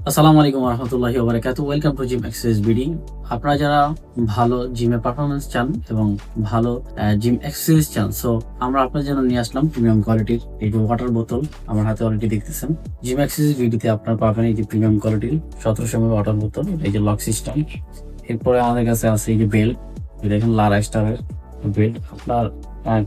আসসালামু আলাইকুম রহমতুল্লাহি ওয়া বারাকাতুহু। Welcome to gym exercise BD. আপনারা যারা ভালো জিমে পারফরমেন্স চান এবং ভালো জিম এক্সারসাইজ চান, সো আমরা আপনার জন্য নিয়ে আসলাম প্রিমিয়াম কোয়ালিটির এই যে ওয়াটার বোতল। আমার হাতে অলরেডি দেখতেছেন। জিম এক্সারসাইজ বিডিতে আপনারা পাবেন এই যে প্রিমিয়াম কোয়ালিটির 1700 ml ওয়াটার বোতল, এই যে লক সিস্টেম। এরপরে আমাদের কাছে আছে এই যে বেল্ট, দেখেন লারা স্টারের বেল্ট। আপনার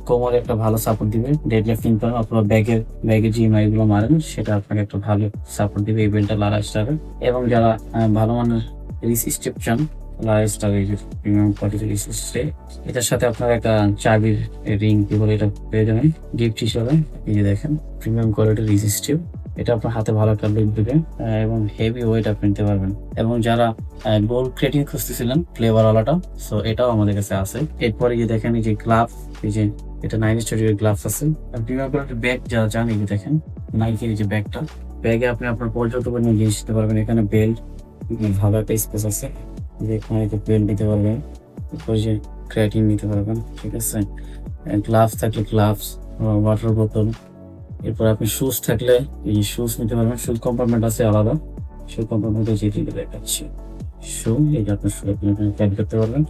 কোমরে একটা ভালো সাপোর্ট দিবে, ডেড লিফটিং করেন অথবা ব্যাগে যে এগুলো মারেন সেটা আপনাকে একটা ভালো সাপোর্ট দিবে এই বেল্টটা লারা স্টারের। এবং যারা ভালো মানের রিস স্টেপ চান, লারা স্টার এই যে প্রিমিয়াম কোয়ালিটির রিস স্টেপ, এটার সাথে আপনার একটা চাবির রিং কি বলে এটা পেয়ে যাবেন গিফট হিসেবে। এই যে দেখেন প্রিমিয়াম কোয়ালিটির রিস স্টেপ, এটা আপনার হাতে ভালো একটা লুক দিবে এবং হেভি ওয়েট আপনি নিতে পারবেন। এবং যারা গোল্ড ক্রেটিং খুঁজতেছিলেন ফ্লেভার ওয়ালাটা, সো এটাও আমাদের কাছে আছে। এরপরে যে দেখেন এই যে গ্লাভস, এই যে এটা 9 স্টুডিওর গ্লাভস আছে। প্রিমিয়াম কোয়ালিটির ব্যাগ যারা চান, এই যে দেখেন নাইকের এই যে ব্যাগটা, ব্যাগে আপনি আপনার পর্যাপ্ত পরিমাণ জিনিস নিতে পারবেন। এখানে বেল্ট, ভালো একটা স্পেস আছে, এখানে বেল্ট নিতে পারবেন, এরপরে যে ক্রেটিং নিতে পারবেন, ঠিক আছে। গ্লাভস থাকলে গ্লাভস, ওয়াটার বোতল। এরপর আপনি শুজ থাকলে এই শুজ নিতে পারবেন। শুজ কম্পার্টমেন্ট আছে আলাদা, শু কম্পার্টমেন্টে যেটি দেখাচ্ছি শু, এই যে আপনার শু আপনি ক্যারি করতে পারবেন।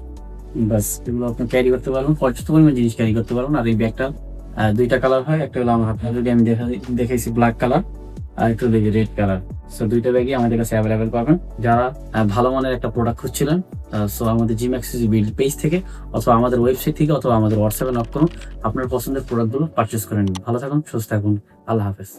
বাস এগুলো আপনি ক্যারি করতে পারবেন, পর্যাপ্ত পরিমাণ জিনিস ক্যারি করতে পারবেন। আর এই ব্যাগটা দুইটা কালার হয়, একটা হলো আমার হাতে যদি আমি দেখাইছি ব্ল্যাক কালার, আর একটা হলো রেড কালার। সো দুইটা ব্যাগই আমাদের কাছে অ্যাভেলেবেল পাবেন। যারা ভালো মানের একটা প্রোডাক্ট খুঁজছিলেন, সো আমাদের জিম এক্সারসাইজ বিল্ড পেজ থেকে অথবা আমাদের ওয়েবসাইট থেকে অথবা আমাদের হোয়াটসঅ্যাপে নক করুন, আপনার পছন্দের প্রোডাক্টগুলো পারচেস করে নিন। ভালো থাকুন, সুস্থ থাকুন, আল্লাহ হাফেজ।